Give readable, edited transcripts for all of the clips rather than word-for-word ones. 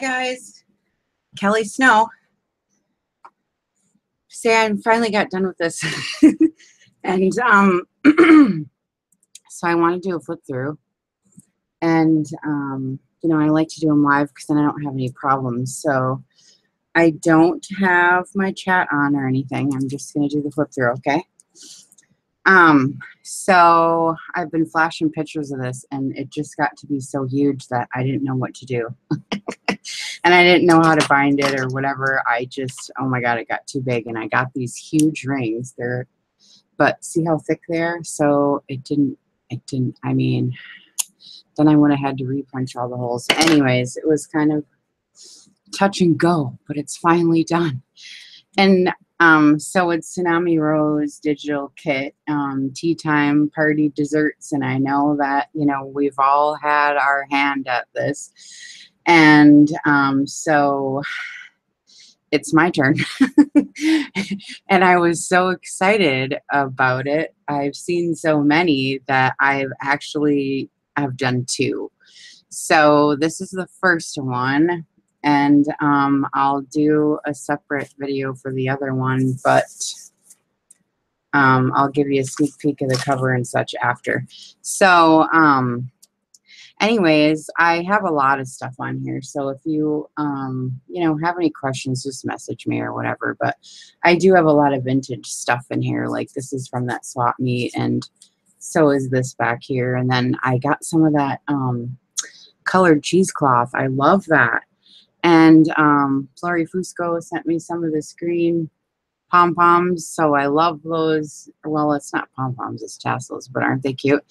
guys, Kelly Snow. Say I finally got done with this. And so I want to do a flip through. And you know, I like to do them live because then I don't have any problems. So I don't have my chat on or anything. I'm just going to do the flip through, okay? So I've been flashing pictures of this, and it just got to be so huge that I didn't know what to do. And I didn't know how to bind it or whatever. I just, oh my God, it got too big. And I got these huge rings there, but see how thick they are? So it didn't, I mean, then I would have had to repunch all the holes. Anyways, it was kind of touch and go, but it's finally done. And so it's Tsunami Rose digital kit, tea time party desserts. And I know that, you know, we've all had our hand at this. And so it's my turn. And I was so excited about it. I've seen so many that I've done two. So this is the first one. And I'll do a separate video for the other one, but I'll give you a sneak peek of the cover and such after. So anyways, I have a lot of stuff on here. So if you, you know, have any questions, just message me or whatever. But I do have a lot of vintage stuff in here. Like this is from that swap meet, and so is this back here. And then I got some of that colored cheesecloth. I love that. And Flori Fusco sent me some of this green pom-poms, so I love those. Well, it's not pom-poms, it's tassels, but aren't they cute?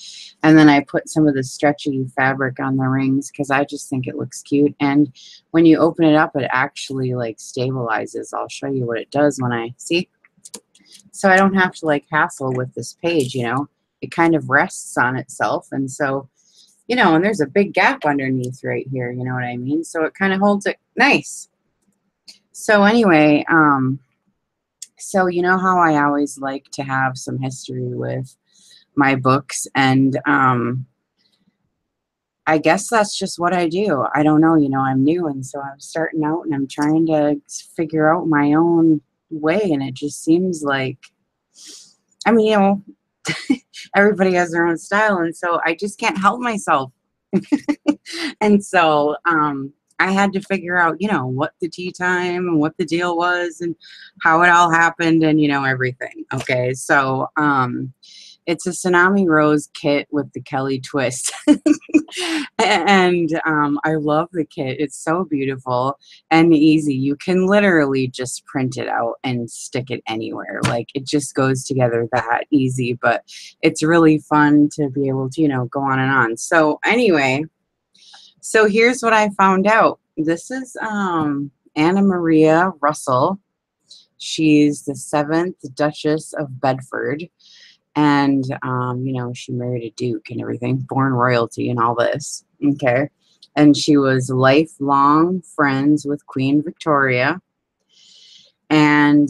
And then I put some of the stretchy fabric on the rings because I just think it looks cute. And when you open it up, it actually like stabilizes. I'll show you what it does when I see. So I don't have to like hassle with this page, you know. It kind of rests on itself, and so, you know, and there's a big gap underneath right here, you know what I mean? So it kind of holds it nice. So anyway, so you know how I always like to have some history with my books, and I guess that's just what I do. I don't know, you know, I'm new, and so I'm starting out and I'm trying to figure out my own way, and it just seems like, I mean, you know, everybody has their own style, and so I just can't help myself. And so I had to figure out, you know, what the tea time and what the deal was and how it all happened and, you know, everything. Okay, so it's a Tsunami Rose kit with the Kelly twist. And I love the kit. It's so beautiful and easy. You can literally just print it out and stick it anywhere. Like, it just goes together that easy, but it's really fun to be able to, you know, go on and on. So anyway, so here's what I found out. This is Anna Maria Russell. She's the 7th Duchess of Bedford. And, you know, she married a duke and everything, born royalty and all this. Okay. And she was lifelong friends with Queen Victoria. And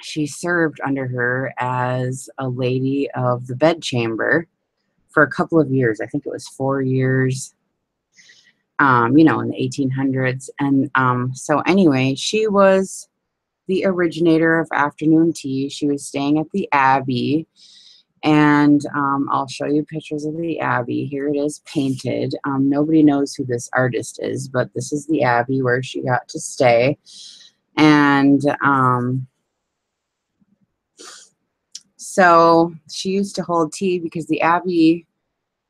she served under her as a lady of the bedchamber for a couple of years. I think it was 4 years, you know, in the 1800s. And so anyway, she was the originator of afternoon tea. She was staying at the Abbey, and I'll show you pictures of the Abbey. Here it is painted. Nobody knows who this artist is, but this is the Abbey where she got to stay. And so she used to hold tea because the Abbey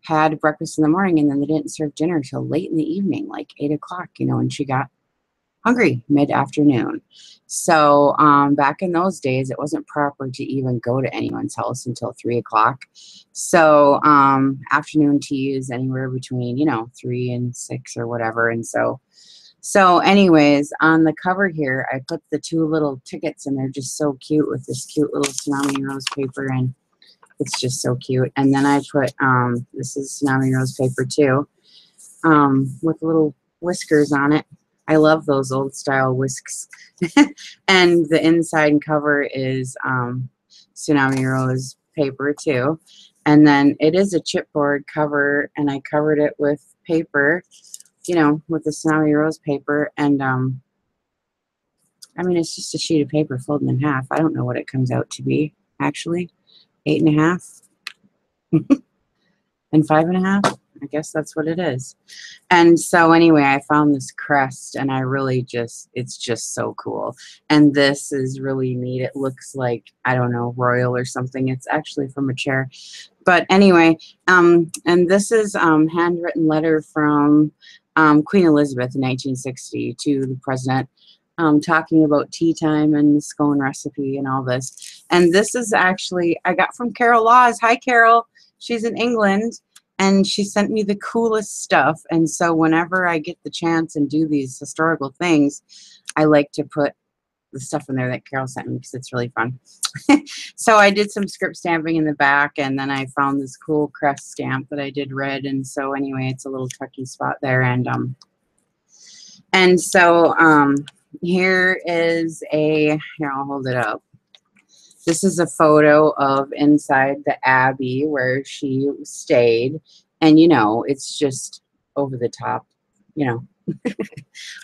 had breakfast in the morning, and then they didn't serve dinner till late in the evening, like 8 o'clock, you know, and she got hungry mid-afternoon. So back in those days, it wasn't proper to even go to anyone's house until 3 o'clock. So afternoon tea is anywhere between, you know, 3 and 6 or whatever. And so anyways, on the cover here, I put the 2 little tickets, and they're just so cute with this cute little Tsunami Rose paper, and it's just so cute. And then I put, this is Tsunami Rose paper too, with little whiskers on it. I love those old style whisks. And the inside cover is Tsunami Rose paper too. And then it is a chipboard cover, and I covered it with paper you know, with the Tsunami Rose paper. And, I mean, it's just a sheet of paper folded in half. I don't know what it comes out to be, actually. 8.5 and 5.5. I guess that's what it is. And so anyway, I found this crest and I really just, it's just so cool. And this is really neat. It looks like, I don't know, royal or something. It's actually from a chair. But anyway, and this is handwritten letter from Queen Elizabeth in 1960 to the president, talking about tea time and the scone recipe and all this. And this is actually, I got from Carol Laws. Hi, Carol. She's in England. And she sent me the coolest stuff. And so whenever I get the chance and do these historical things, I like to put the stuff in there that Carol sent me because it's really fun. So I did some script stamping in the back, and then I found this cool crest stamp that I did red. And so anyway, it's a little tucky spot there. And so here is a, here, I'll hold it up. This is a photo of inside the Abbey where she stayed. And, you know, it's just over the top, you know,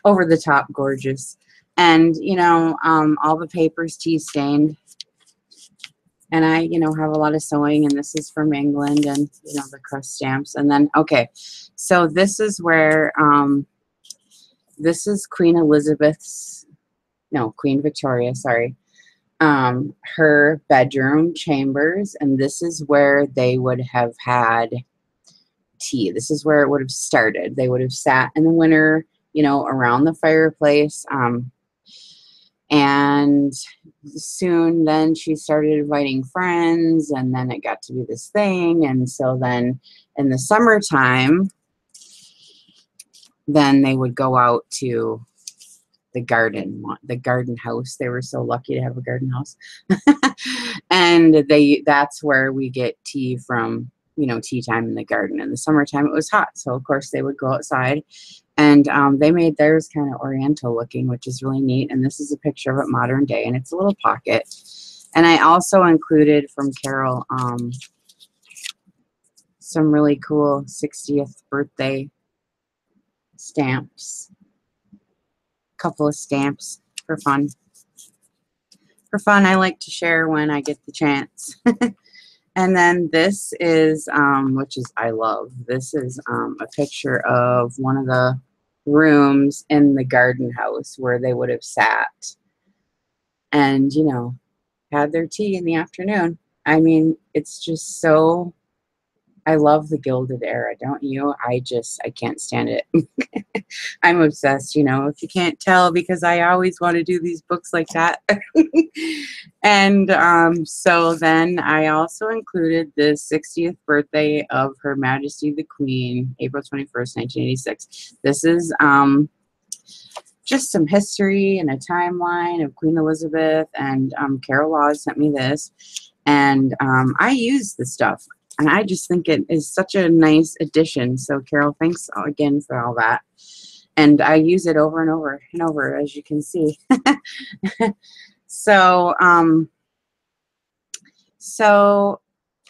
over the top gorgeous. And, you know, all the paper's tea stained. And I, you know, have a lot of sewing, and this is from England, and, you know, the crest stamps. And then, okay, so this is where, this is Queen Elizabeth's, no, Queen Victoria, sorry. Her bedroom chambers, and this is where they would have had tea. This is where it would have started. They would have sat in the winter, you know, around the fireplace, and soon then she started inviting friends, and then it got to be this thing. And so then in the summertime, then they would go out to the garden house. They were so lucky to have a garden house. And that's where we get tea from, you know, tea time in the garden. In the summertime it was hot, so of course they would go outside, and they made theirs kind of oriental looking, which is really neat. And this is a picture of it modern day, and it's a little pocket. And I also included from Carol some really cool 60th birthday stamps. Couple of stamps for fun. For fun, I like to share when I get the chance. And then this is, which is, I love, this is a picture of one of the rooms in the garden house where they would have sat and, you know, had their tea in the afternoon. I mean, it's just so, I love the Gilded Era, don't you? I can't stand it. I'm obsessed, you know, if you can't tell, because I always want to do these books like that. And so then I also included the 60th birthday of Her Majesty the Queen, April 21st, 1986. This is just some history and a timeline of Queen Elizabeth, and Carol Laws sent me this. And I use the stuff. And I just think it is such a nice addition. So, Carol, thanks again for all that. And I use it over and over and over, as you can see. So, so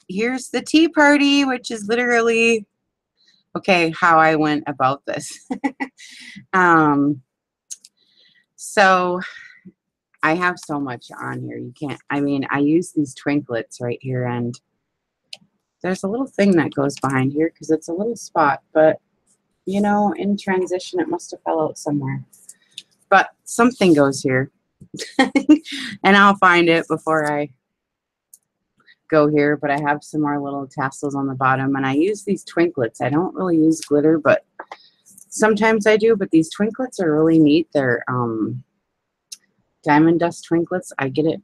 here's the tea party, which is literally, okay, how I went about this. So I have so much on here. You can't, I mean, I use these twinklets right here, and there's a little thing that goes behind here because it's a little spot, but, you know, in transition, it must have fell out somewhere. But something goes here. And I'll find it before I go here. But I have some more little tassels on the bottom. And I use these twinklets. I don't really use glitter, but sometimes I do. But these twinklets are really neat. They're diamond dust twinklets. I get it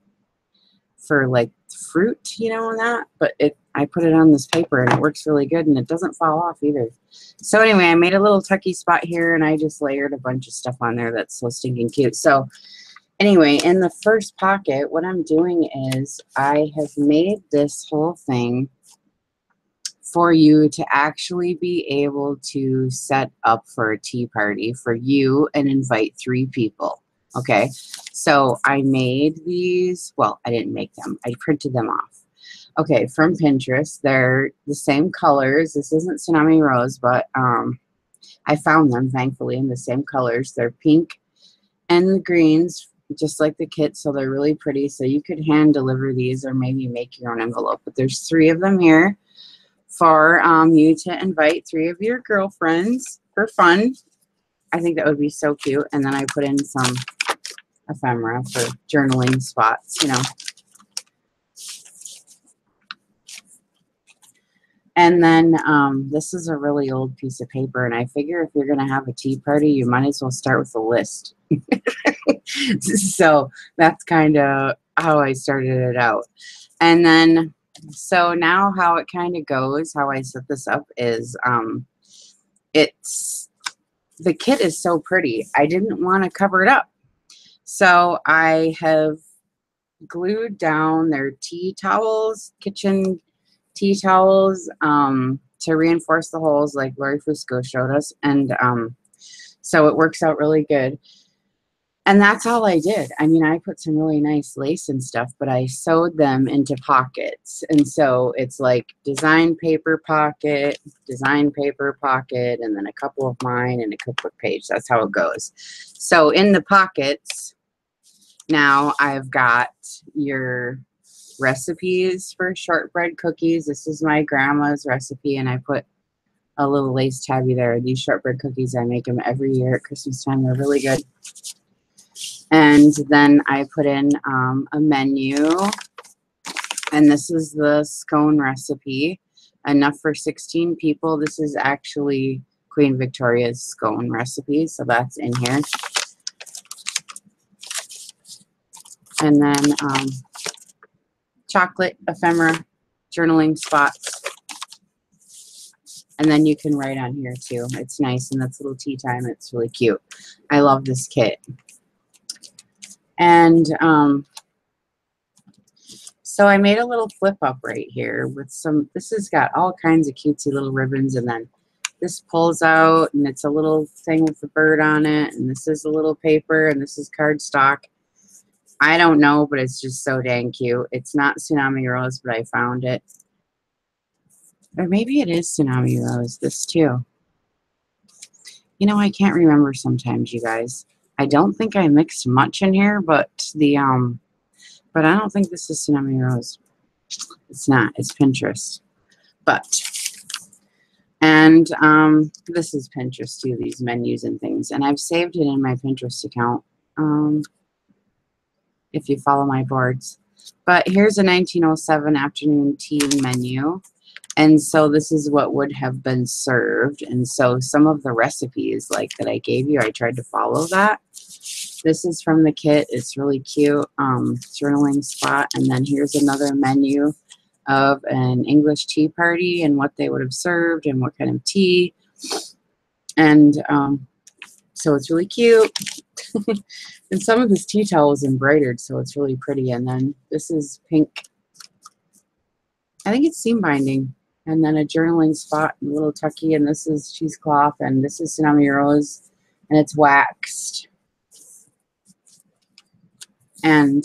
for like fruit, you know, and that, but I put it on this paper and it works really good, and it doesn't fall off either. So anyway, I made a little tucky spot here, and I just layered a bunch of stuff on there that's so stinking cute. So anyway, in the first pocket, what I'm doing is I have made this whole thing for you to actually be able to set up for a tea party for you and invite 3 people. Okay, so I made these, well, I didn't make them, I printed them off. Okay, from Pinterest. They're the same colors. This isn't Tsunami Rose, but I found them, thankfully, in the same colors. They're pink and the greens, just like the kit, so they're really pretty. So you could hand deliver these or maybe make your own envelope. But there's 3 of them here for you to invite 3 of your girlfriends for fun. I think that would be so cute. And then I put in some ephemera for journaling spots, you know. And then this is a really old piece of paper, and I figure if you're going to have a tea party, you might as well start with a list. So that's kind of how I started it out. And then, so now how it kind of goes, how I set this up is, the kit is so pretty. I didn't want to cover it up. So I have glued down their tea towels, kitchen tea towels, to reinforce the holes like Lori Fusco showed us. And so it works out really good. And that's all I did. I mean, I put some really nice lace and stuff, but I sewed them into pockets. And so it's like design paper pocket, and then a couple of mine and a cookbook page. That's how it goes. So in the pockets, now I've got your recipes for shortbread cookies. This is my grandma's recipe, and I put a little lace tabby there. These shortbread cookies, I make them every year at Christmas time. They're really good. And then I put in a menu, and this is the scone recipe, enough for 16 people. This is actually Queen Victoria's scone recipe, so that's in here. And then chocolate ephemera journaling spots. And then you can write on here too. It's nice, and that's a little tea time. It's really cute. I love this kit. And so I made a little flip up right here with some, this has got all kinds of cutesy little ribbons, and then this pulls out, and it's a little thing with the bird on it, and this is a little paper, and this is cardstock. I don't know, but it's just so dang cute. It's not Tsunami Rose, but I found it. Or maybe it is Tsunami Rose, this too. You know, I can't remember sometimes, you guys. I don't think I mixed much in here, but but I don't think this is Tsunami Rose. It's not. It's Pinterest. But, and this is Pinterest too, these menus and things. And I've saved it in my Pinterest account, if you follow my boards. But here's a 1907 afternoon tea menu. And so this is what would have been served. And so some of the recipes like that I gave you, I tried to follow that. This is from the kit. It's really cute. Journaling spot. And then here's another menu of an English tea party and what they would have served and what kind of tea. And so it's really cute. And some of this tea towel is embroidered, so it's really pretty. And then this is pink. I think it's seam binding. And then a journaling spot, a little tucky, and this is cheesecloth, and this is Tsunami Rose, and it's waxed. And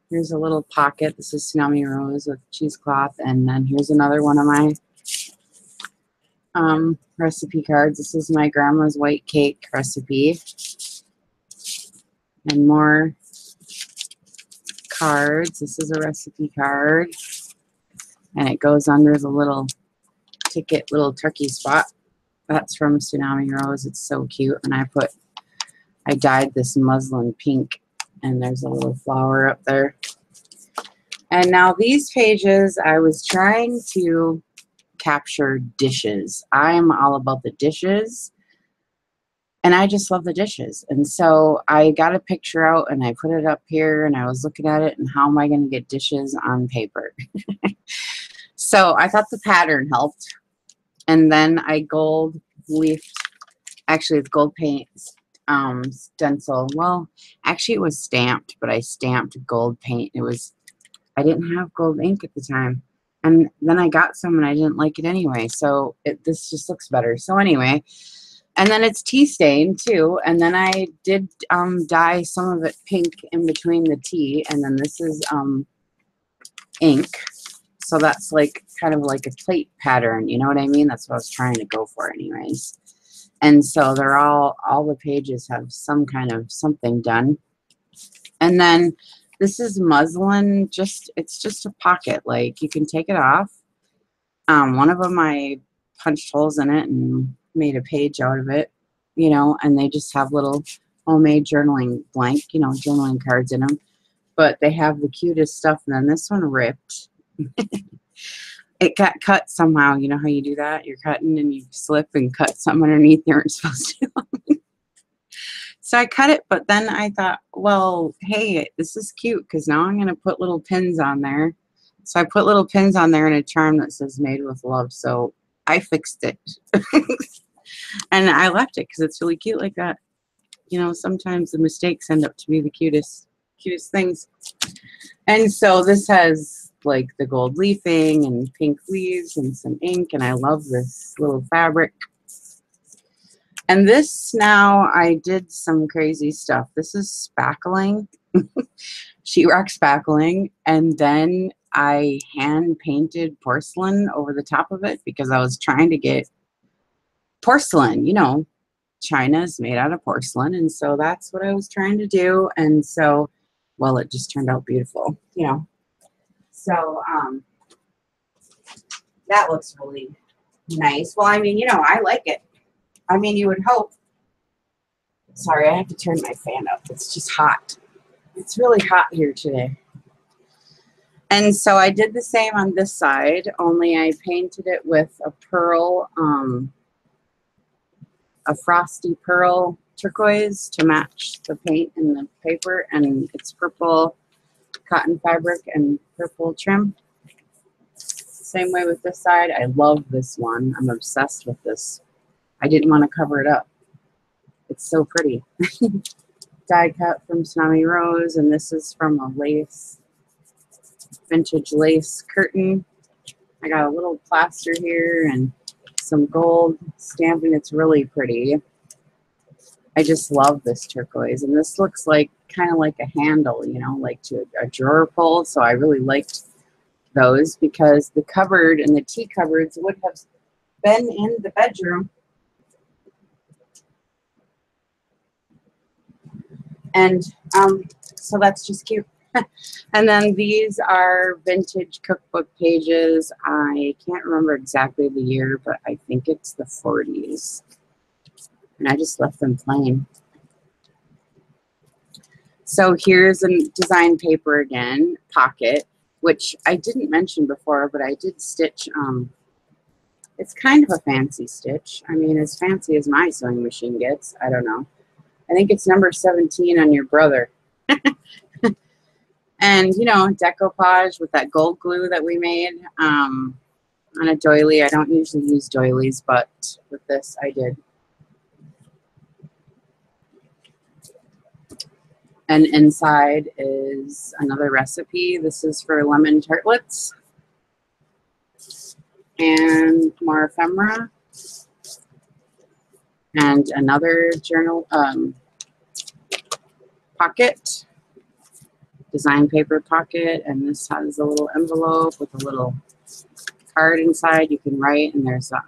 here's a little pocket. This is Tsunami Rose with cheesecloth, and then here's another one of my recipe cards. This is my grandma's white cake recipe. And more cards. This is a recipe card. And it goes under the little ticket, little turkey spot. That's from Tsunami Rose. It's so cute. And I dyed this muslin pink. And there's a little flower up there. And now these pages, I was trying to capture dishes. I'm all about the dishes. And I just love the dishes. And so I got a picture out and I put it up here, and I was looking at it and how am I going to get dishes on paper? So I thought the pattern helped. And then I gold leafed, actually it's gold paint stencil. Well, actually it was stamped, but I stamped gold paint. I didn't have gold ink at the time. And then I got some and I didn't like it anyway. So this just looks better. So anyway, and then it's tea stained too. And then I did dye some of it pink in between the tea. And then this is ink. So that's like kind of like a plate pattern. You know what I mean? That's what I was trying to go for anyways. And so they're all the pages have some kind of something done. And then this is muslin, it's just a pocket. Like you can take it off. One of them I punched holes in it and made a page out of it, you know, and they just have little homemade journaling blank, you know, journaling cards in them. But they have the cutest stuff. And then this one ripped. It got cut somehow. You know how you do that? You're cutting and you slip and cut something underneath you weren't supposed to. So I cut it, but then I thought, well, hey, this is cute because now I'm going to put little pins on there. So I put little pins on there and a charm that says made with love. So I fixed it. And I left it because it's really cute like that. You know, sometimes the mistakes end up to be the cutest things. And so this has like the gold leafing and pink leaves and some ink. And I love this little fabric. And this now I did some crazy stuff. This is spackling, sheetrock spackling, and then I hand painted porcelain over the top of it because I was trying to get porcelain. You know, China is made out of porcelain, and so that's what I was trying to do. And so, well, it just turned out beautiful, you know. So that looks really nice. Well, I mean, you know, I like it. I mean, you would hope. Sorry, I have to turn my fan up. It's just hot. It's really hot here today. And so I did the same on this side, only I painted it with a pearl, a frosty pearl turquoise to match the paint and the paper. And it's purple cotton fabric and purple trim. Same way with this side. I love this one. I'm obsessed with this. I didn't want to cover it up. It's so pretty. Die cut from Tsunami Rose, and this is from a lace, vintage lace curtain. I got a little plaster here and some gold stamping. It's really pretty. I just love this turquoise, and this looks like kind of like a handle, you know, like to a drawer pull. So I really liked those because the cupboard and the tea cupboards would have been in the bedroom. And so that's just cute. And then these are vintage cookbook pages. I can't remember exactly the year, but I think it's the 40s. And I just left them plain. So here's a design paper again, pocket, which I didn't mention before, but I did stitch. It's kind of a fancy stitch. I mean, as fancy as my sewing machine gets. I don't know. I think it's number 17 on your brother. And, you know, decoupage with that gold glue that we made on a doily. I don't usually use doilies, but with this I did. And inside is another recipe. This is for lemon tartlets. And more ephemera. And another journal pocket. Design paper pocket, and this has a little envelope with a little card inside you can write, and there's a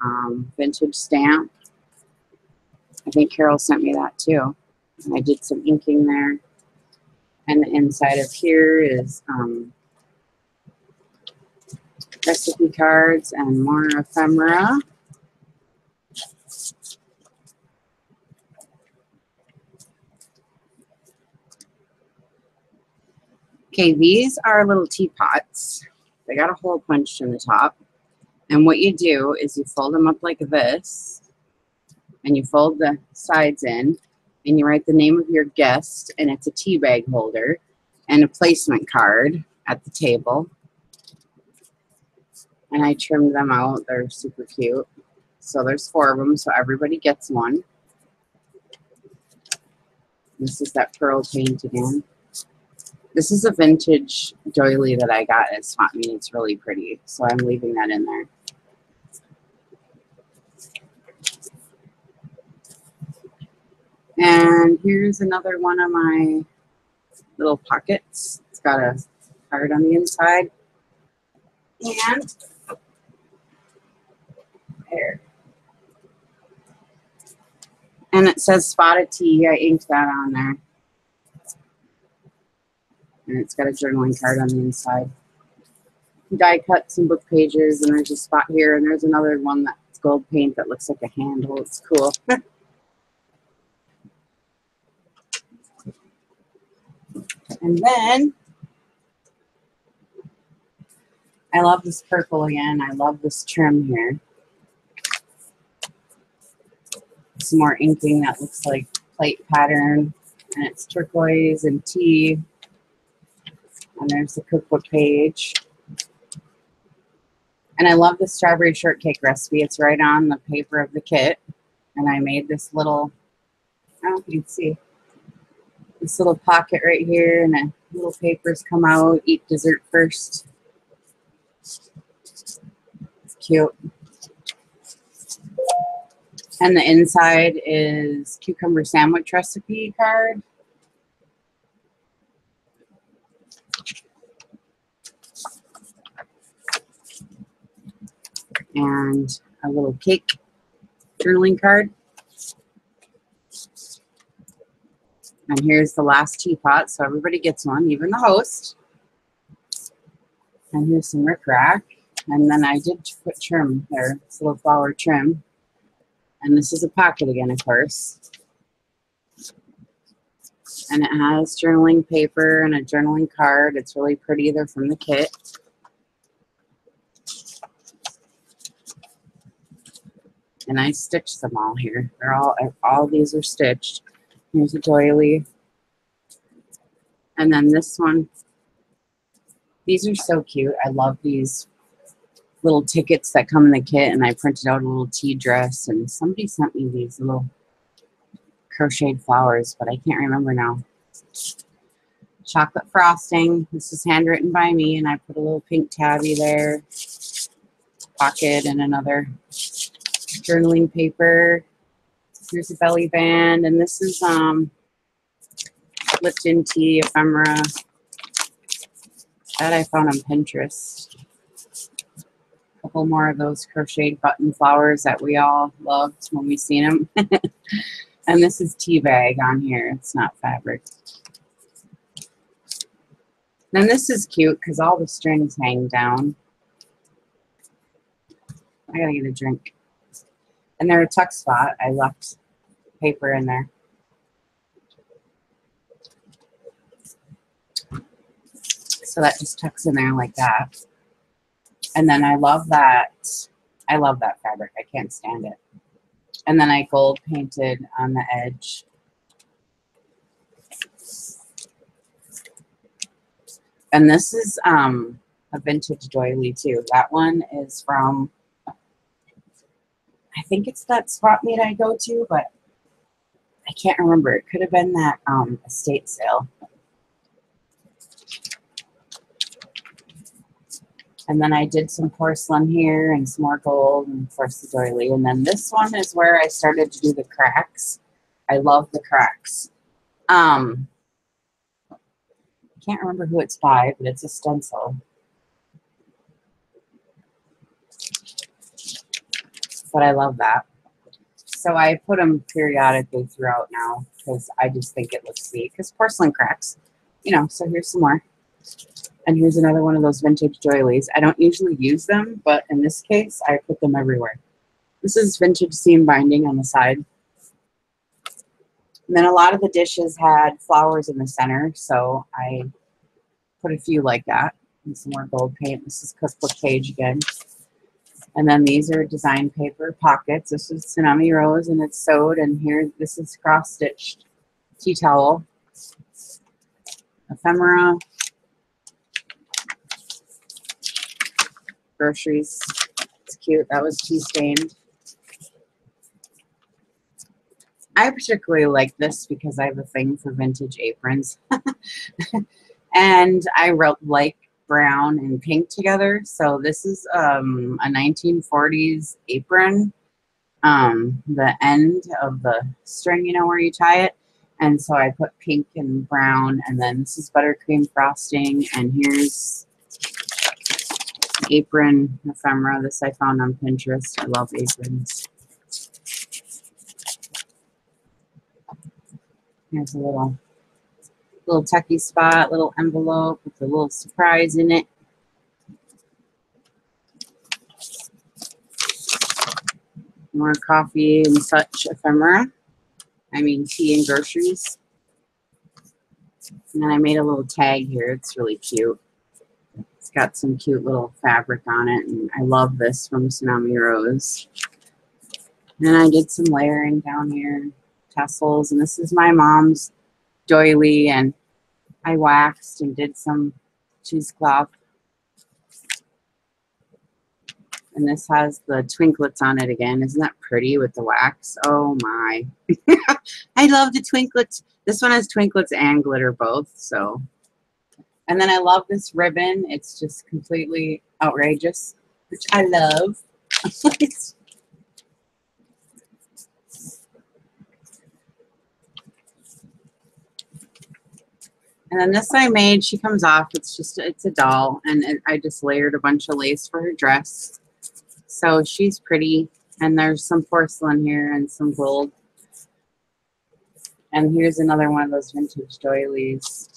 vintage stamp. I think Carol sent me that too. And I did some inking there. And the inside of here is recipe cards and more ephemera. Okay, these are little teapots. They got a hole punched in the top. And what you do is you fold them up like this, and you fold the sides in, and you write the name of your guest, and it's a tea bag holder, and a placement card at the table. And I trimmed them out. They're super cute. So there's 4 of them, so everybody gets one. This is that pearl paint again. This is a vintage doily that I got at Swap Meet. It's really pretty, so I'm leaving that in there. And here's another one of my little pockets. It's got a card on the inside. And there. And it says Spotted Tea. I inked that on there. And it's got a journaling card on the inside. Die cut some book pages, and there's a spot here, and there's another one that's gold paint that looks like a handle. It's cool. And then I love this purple again. I love this trim here. Some more inking that looks like plate pattern, and it's turquoise and tea. And there's the cookbook page. And I love the strawberry shortcake recipe. It's right on the paper of the kit. And I made this little, I don't know if you can see, this little pocket right here, and the little papers come out. Eat dessert first. It's cute. And the inside is cucumber sandwich recipe card. And a little cake journaling card. And here's the last teapot, so everybody gets one, even the host. And here's some rickrack. And then I did put trim there, this little flower trim. And this is a pocket again, of course. And it has journaling paper and a journaling card. It's really pretty. They're from the kit. And I stitched them all here. They're all these are stitched. Here's a doily. And then this one. These are so cute. I love these little tickets that come in the kit. And I printed out a little tea dress. And somebody sent me these little crocheted flowers, but I can't remember now. Chocolate frosting. This is handwritten by me. And I put a little pink tabby there. Pocket and another journaling paper. Here's a belly band, and this is Lipton tea ephemera that I found on Pinterest. A couple more of those crocheted button flowers that we all loved when we seen them. And this is tea bag on here. It's not fabric. Then this is cute because all the strings hang down. I gotta get a drink. And they're a tuck spot. I left paper in there. So that just tucks in there like that. And then I love that. I love that fabric. I can't stand it. And then I gold painted on the edge. And this is a vintage doily too. That one is from, I think it's that swap meet I go to, but I can't remember. It could have been that estate sale. And then I did some porcelain here and some more gold and of course the doily. And then this one is where I started to do the cracks. I love the cracks. I can't remember who it's by, but it's a stencil. But I love that. So I put them periodically throughout now because I just think it looks sweet. Because porcelain cracks, you know. So here's some more. And here's another one of those vintage doilies. I don't usually use them, but in this case, I put them everywhere. This is vintage seam binding on the side. And then a lot of the dishes had flowers in the center, so I put a few like that. And some more gold paint. This is cookbook page again. And then these are design paper pockets. This is Tsunami Rose, and it's sewed. And here, this is cross-stitched tea towel. Ephemera. Groceries. It's cute. That was tea stained. I particularly like this because I have a thing for vintage aprons. And I wrote like brown and pink together. So this is a 1940s apron. The end of the string, you know, where you tie it. And so I put pink and brown, and then this is buttercream frosting, and here's apron ephemera. This I found on Pinterest. I love aprons. Here's a little techie spot, little envelope with a little surprise in it. More coffee and such ephemera. I mean tea and groceries. And then I made a little tag here. It's really cute. It's got some cute little fabric on it, and I love this from Tsunami Rose. And I did some layering down here, tassels, and this is my mom's doily, and I waxed and did some cheesecloth. And this has the twinklets on it again. Isn't that pretty with the wax? Oh my. I love the twinklets. This one has twinklets and glitter both, so. And then I love this ribbon. It's just completely outrageous, which I love. And then this I made, she comes off. It's a doll, and I just layered a bunch of lace for her dress. So she's pretty, and there's some porcelain here and some gold. And here's another one of those vintage doilies.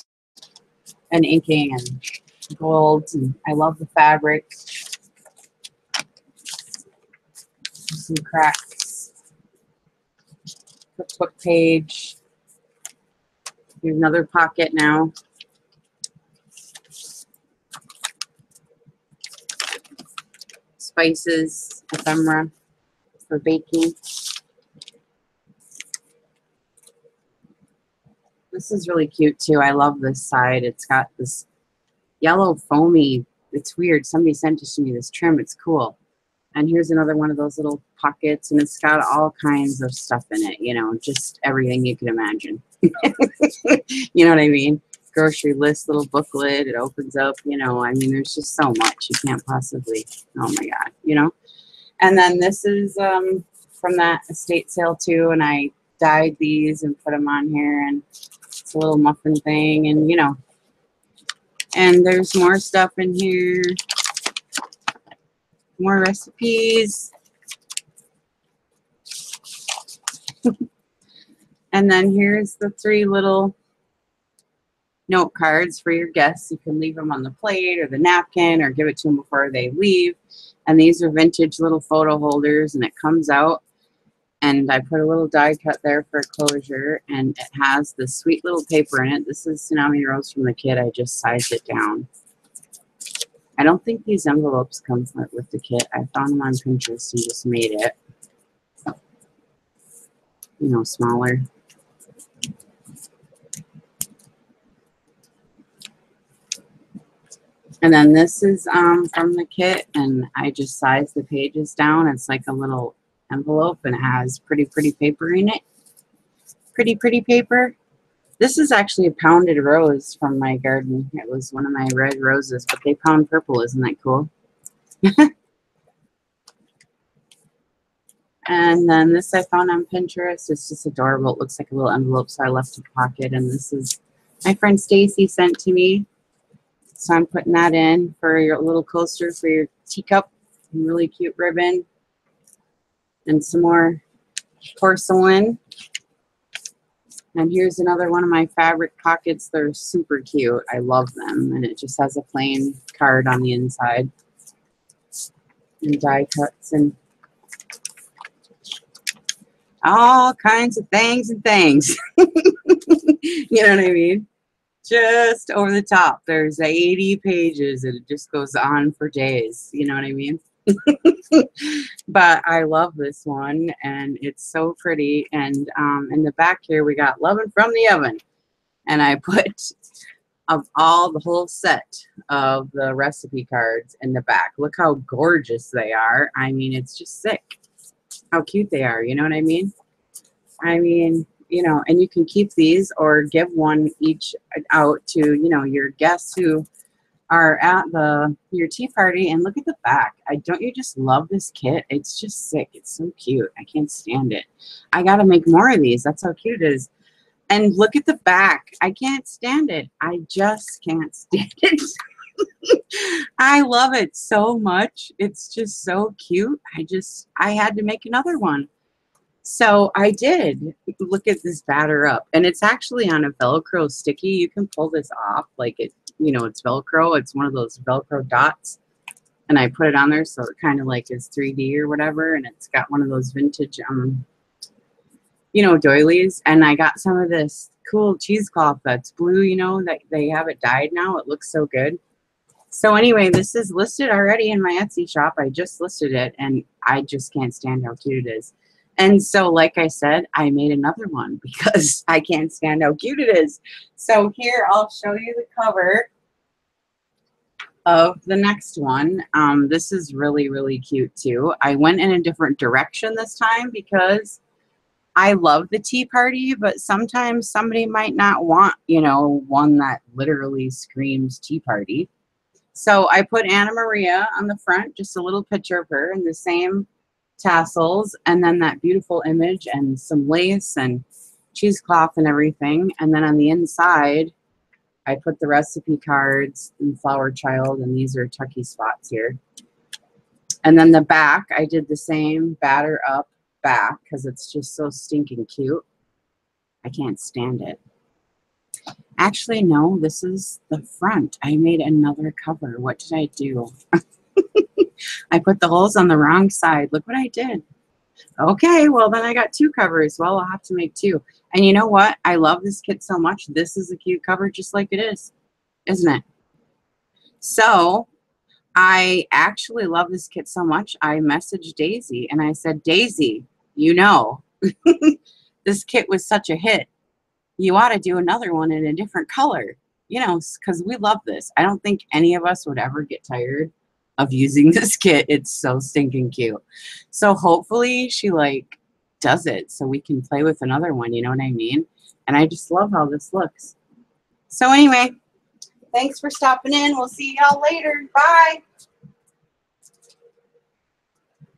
And inking and gold, and I love the fabric. Some cracks. Cookbook page. Here's another pocket now. Spices, ephemera for baking. This is really cute too. I love this side. It's got this yellow foamy, it's weird. Somebody sent it to me, this trim. It's cool. And here's another one of those little pockets, and it's got all kinds of stuff in it, you know, just everything you can imagine. You know what I mean? Grocery list, little booklet. It opens up, you know, I mean, there's just so much. You can't possibly, oh my God, you know? And then this is from that estate sale too, and I dyed these and put them on here, and it's a little muffin thing, and you know. And there's more stuff in here. More recipes. And then here's the 3 little note cards for your guests. You can leave them on the plate or the napkin, or give it to them before they leave. And these are vintage little photo holders, and it comes out. And I put a little die cut there for closure, and it has this sweet little paper in it. This is Tsunami Rose from the kit. I just sized it down. I don't think these envelopes come with the kit. I found them on Pinterest and just made it, you know, smaller. And then this is from the kit, and I just sized the pages down. It's like a little envelope, and it has pretty paper in it. Pretty paper. This is actually a pounded rose from my garden. It was one of my red roses, but they pound purple. Isn't that cool? And then this I found on Pinterest. It's just adorable. It looks like a little envelope, so I left a pocket. And this is my friend Stacy sent to me. So I'm putting that in for your little coaster for your teacup. Really cute ribbon. And some more porcelain. And here's another one of my fabric pockets. They're super cute. I love them. And it just has a plain card on the inside. And die cuts and all kinds of things and things. You know what I mean? Just over the top. There's 80 pages and it just goes on for days. You know what I mean? But I love this one, and it's so pretty. And in the back here we got loving from the oven, and I put of all the whole set of the recipe cards in the back. Look how gorgeous they are. I mean, it's just sick how cute they are. You know what I mean? I mean, you know, and you can keep these or give one each out to, you know, your guests who are at your tea party. And look at the back. Don't you just love this kit? It's just sick. It's so cute. I can't stand it. I got to make more of these. That's how cute it is. And look at the back. I can't stand it. I just can't stand it. I love it so much. It's just so cute. I had to make another one. So I did look at this batter up, and it's actually on a Velcro sticky. You can pull this off like it, you know, it's Velcro. It's one of those Velcro dots. And I put it on there so it kind of like is 3D or whatever. And it's got one of those vintage, you know, doilies. And I got some of this cool cheesecloth that's blue, you know, that they have it dyed now. It looks so good. So anyway, this is listed already in my Etsy shop. I just listed it, and I just can't stand how cute it is. And so, like I said, I made another one because I can't stand how cute it is. So here, I'll show you the cover of the next one. This is really, really cute too. I went in a different direction this time because I love the tea party, but sometimes somebody might not want, you know, one that literally screams tea party. So I put Anna Maria on the front, just a little picture of her in the same tassels, and then that beautiful image and some lace and cheesecloth and everything. And then on the inside, I put the recipe cards and flower child, and these are tucky spots here. And then the back, I did the same batter up back because it's just so stinking cute. I can't stand it. Actually, no, this is the front. I made another cover. What did I do? I put the holes on the wrong side. Look what I did. Okay, well, then I got two covers. Well, I'll have to make two. And you know what? I love this kit so much. This is a cute cover just like it is, isn't it? So I actually love this kit so much, I messaged Daisy and I said, Daisy, you know, this kit was such a hit. You ought to do another one in a different color, you know, because we love this. I don't think any of us would ever get tired of using this kit. It's so stinking cute. So hopefully she like does it so we can play with another one, you know what I mean? And I just love how this looks. So anyway, thanks for stopping in. We'll see y'all later. Bye.